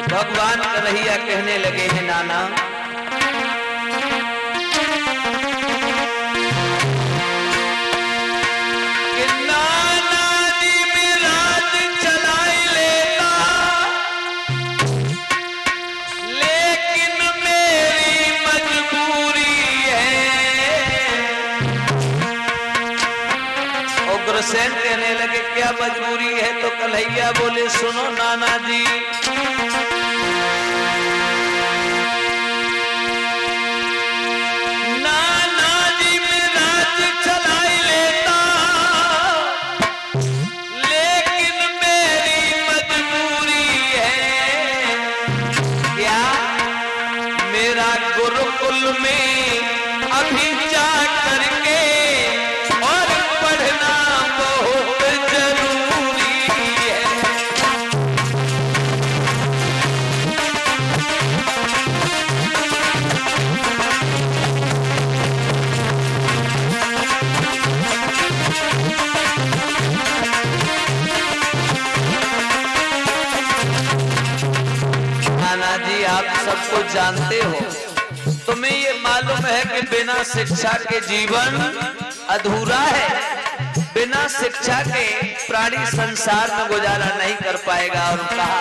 भगवान कन्हैया कहने लगे हैं नाना, कि नाना जी में राज चलाई लेता, लेकिन मेरी मजबूरी है। उग्रसेन कहने लगे क्या मजबूरी है? तो कन्हैया बोले सुनो नाना जी, सबको जानते हो, तुम्हें ये मालूम है कि बिना शिक्षा के जीवन अधूरा है। बिना शिक्षा के प्राणी संसार में गुजारा नहीं कर पाएगा। और कहा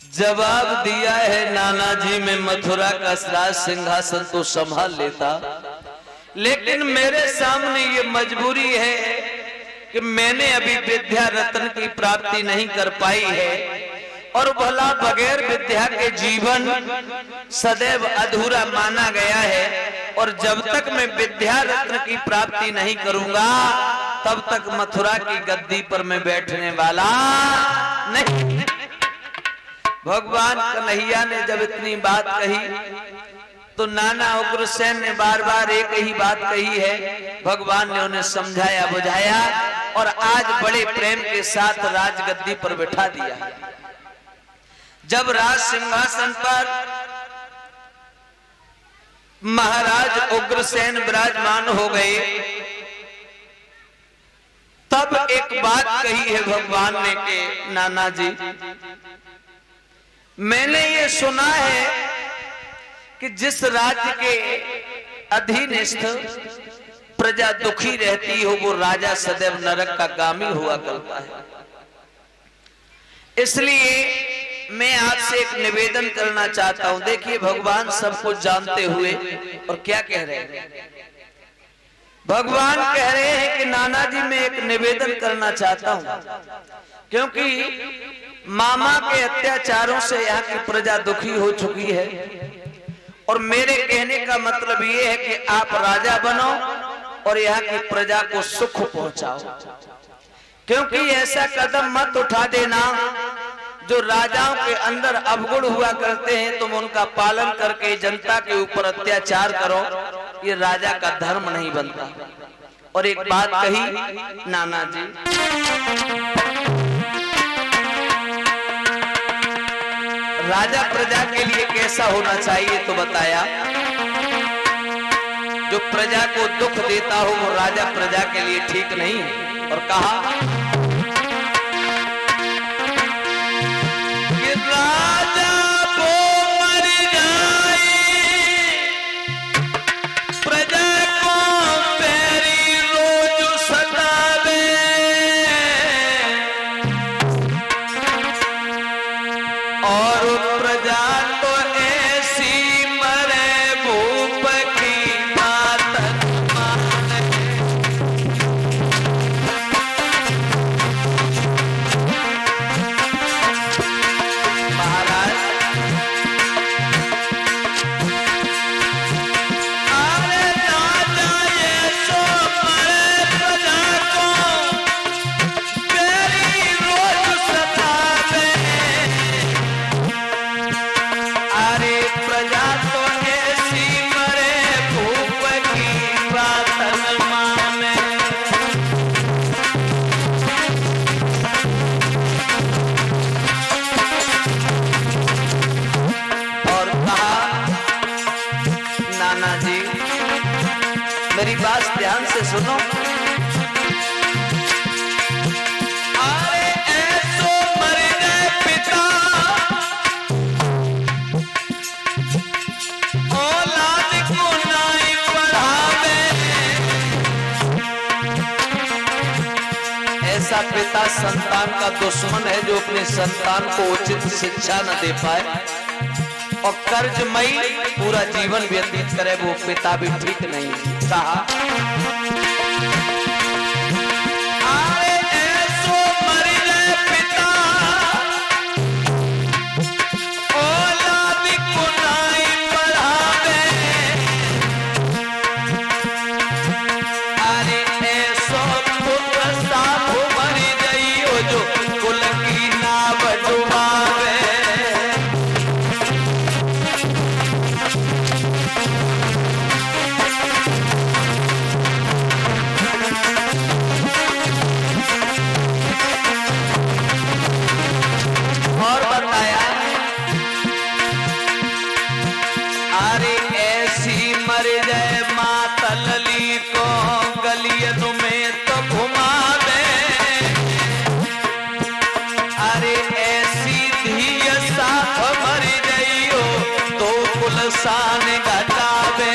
जवाब दिया है नाना जी, मैं मथुरा का राज सिंहासन तो संभाल लेता, लेकिन मेरे सामने ये मजबूरी है कि मैंने अभी विद्या रत्न की प्राप्ति नहीं कर पाई है, और भला बगैर विद्या के जीवन सदैव अधूरा माना गया है। और जब तक मैं विद्या रत्न की प्राप्ति नहीं करूंगा तब तक मथुरा की गद्दी पर मैं बैठने वाला नहीं। भगवान कन्हैया ने जब इतनी बात कही तो नाना उग्रसेन ने बार बार एक ही बात कही है। भगवान ने उन्हें समझाया बुझाया और आज बड़े प्रेम के साथ राजगद्दी पर बिठा दिया। जब राज सिंहासन पर महाराज उग्रसेन विराजमान हो गए तब एक बात कही है भगवान ने कि नाना जी, मैंने ये सुना है कि जिस राज्य के अधीनस्थ प्रजा दुखी रहती हो वो राजा सदैव नरक का गामी हुआ करता है। इसलिए मैं आपसे एक निवेदन करना चाहता हूं। देखिए भगवान सब कुछ जानते हुए और क्या कह रहे हैं। भगवान कह रहे हैं कि नाना जी मैं एक निवेदन करना चाहता हूं, क्योंकि मामा के अत्याचारों से यहाँ की प्रजा दुखी हो चुकी है और मेरे कहने का मतलब ये है कि आप राजा बनो और यहाँ की प्रजा को सुख पहुंचाओ। क्योंकि ऐसा कदम मत उठा देना जो राजाओं के अंदर अवगुण हुआ करते हैं, तुम उनका पालन करके जनता के ऊपर अत्याचार करो, ये राजा का धर्म नहीं बनता। और एक बात कही नाना जी, राजा प्रजा के लिए कैसा होना चाहिए तो बताया, जो प्रजा को दुख देता हो वो राजा प्रजा के लिए ठीक नहीं है। और कहा कि राजा को मर जाए प्रजा को पैरी रोज सतावे, और प्रजा तो ऐसी मरे भूप की मात माने। नाना जी, मेरी बात ध्यान से सुनो। अरे ऐसो मर गए पिता, औलाद को नाई पढ़ावे। ऐसा पिता संतान का दुश्मन है जो अपने संतान को उचित शिक्षा न दे पाए और कर्जमयी पूरा जीवन व्यतीत करे, वो पिता भी ठीक नहीं। कहा अरे ऐसो मर गए पिता, औलाद को नाई पढ़ावे। अरे ऐसो पुत्र साधु मर गई जो कुल की नाव डुबावे। सान घटावे।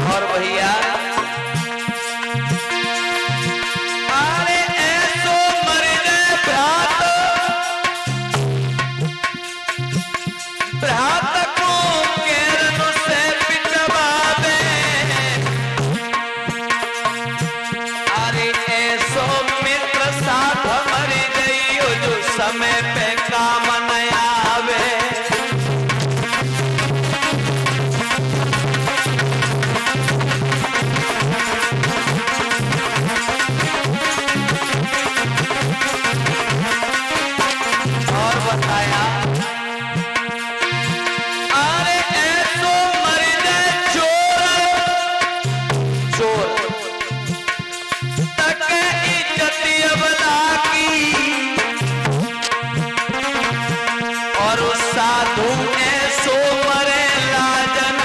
और भैया अरे ऐसो मर गए भ्रात, भ्रात को केरन से पिटवावे। अरे ऐसो मित्र साथ मर गई जो समय पे काम न आवे। और बताया अरे ऐसो मर गए चोर, चोर तक इज्जत अबला की। और उस साधु ऐसो मरे लाजन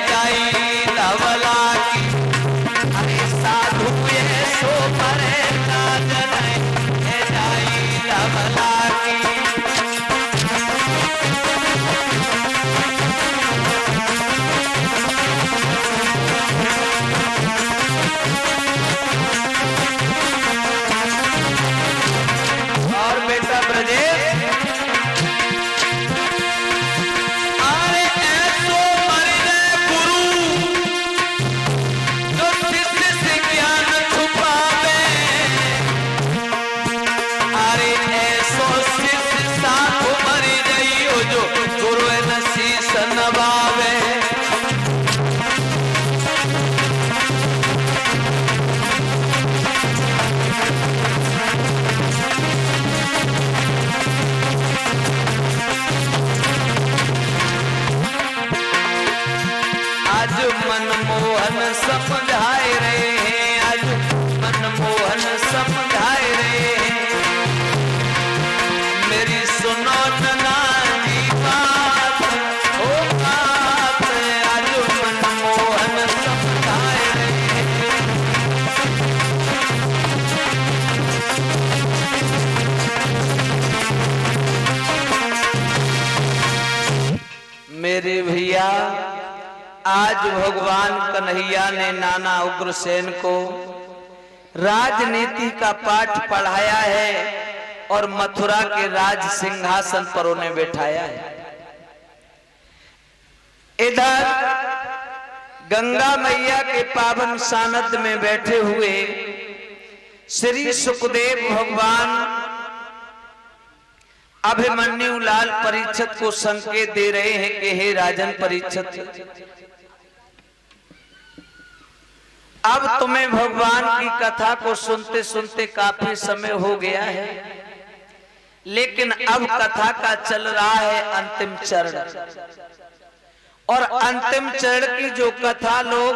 जाई धवला की। अरे साधु ऐसो मरे लाजन जाई धवला की। और बेटा ब्रजेश अरे ऐसो मर गए गुरु जो शिष्य से ज्ञान छुपावे। अरे ऐसो शिष्य साधु मर गई जो गुरु न शीश नवावे। आज मनमोहन समझाए रहे हैं, आज मनमोहन समझाए रहे हैं। मेरी सुनो नाना जी बात, ओ बात आज मनमोहन समझाए रहे हैं। मेरे भैया आज भगवान कन्हैया ने नाना उग्रसेन को राजनीति का पाठ पढ़ाया है और मथुरा के राज सिंहासन पर उन्हें बैठाया है। इधर गंगा मैया के पावन सानिध्य में बैठे हुए श्री सुखदेव भगवान अभिमन्यु लाल परीक्षित को संकेत दे रहे हैं कि हे राजन परीक्षित, अब तुम्हें भगवान की कथा को सुनते सुनते काफी समय हो गया है, लेकिन अब कथा का चल रहा है अंतिम चरण। और अंतिम चरण की जो कथा लोग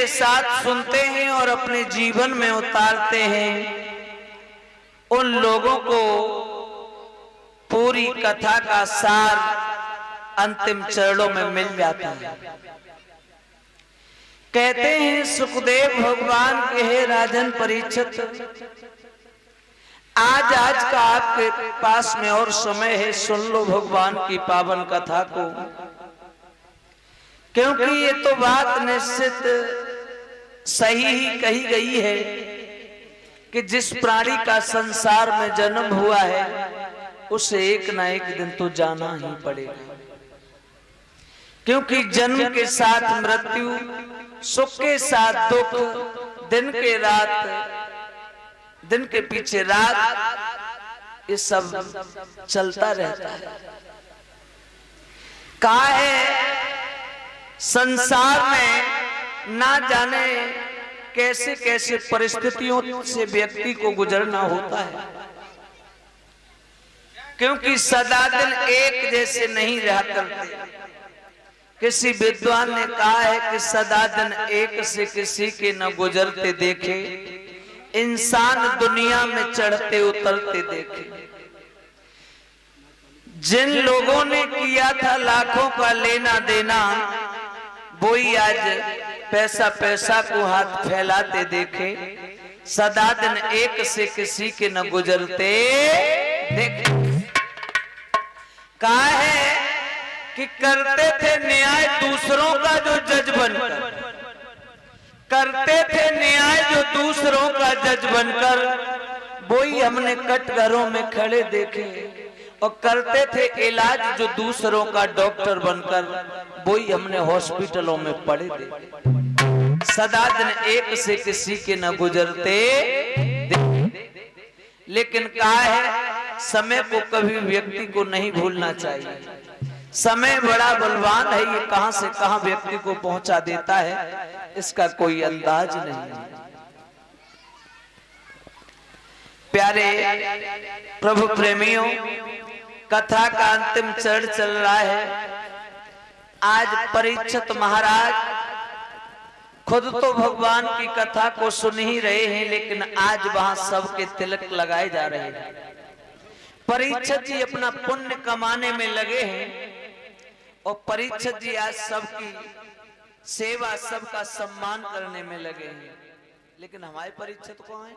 के साथ सुनते हैं और अपने जीवन में उतारते हैं, उन लोगों को पूरी कथा का सार अंतिम चरणों में मिल जाता है। कहते हैं सुखदेव भगवान के हे राजन परीक्षित, आज का आपके पास में और समय है, सुन लो भगवान की पावन कथा को, क्योंकि ये तो बात निश्चित सही ही कही गई है कि जिस प्राणी का संसार में जन्म हुआ है उसे एक ना एक दिन तो जाना ही पड़ेगा, क्योंकि जन्म के साथ मृत्यु, सुख के साथ दुख, दिन के रात, दिन के पीछे रात, ये सब चलता रहता है। कहा है संसार में ना जाने कैसे कैसे परिस्थितियों से व्यक्ति को गुजरना होता है, क्योंकि सदा दिन एक जैसे नहीं रहा करते। किसी विद्वान ने कहा है कि सदा दिन एक से किसी के न गुजरते देखे, इंसान दुनिया में चढ़ते उतरते देखे। जिन लोगों ने किया था लाखों का लेना देना, वही आज पैसा पैसा को हाथ फैलाते देखे। सदा दिन एक से किसी के न गुजरते देखे। कहा है कि करते थे न्याय दूसरों का जो जज बनकर, करते थे न्याय जो दूसरों का जज बनकर, वही हमने कटघरों में खड़े देखे। और करते थे इलाज जो दूसरों का डॉक्टर बनकर, वही हमने हॉस्पिटलों में पड़े देखे। सदा दिन एक से किसी के न गुजरते देखे। लेकिन कहा है समय को कभी व्यक्ति को नहीं भूलना चाहिए। समय बड़ा बलवान है, ये कहां से कहां व्यक्ति को पहुंचा देता है, इसका कोई अंदाज नहीं। प्यारे प्रभु प्रेमियों, कथा का अंतिम चरण चल रहा है। आज परीक्षित महाराज खुद तो भगवान की कथा को सुन ही रहे हैं, लेकिन आज वहां सबके तिलक लगाए जा रहे हैं। परीक्षित जी अपना पुण्य कमाने में लगे हैं और परीक्षित जी आज सबकी सेवा, सबका सम्मान करने में लगे हैं। लेकिन हमारे परीक्षित कौन है?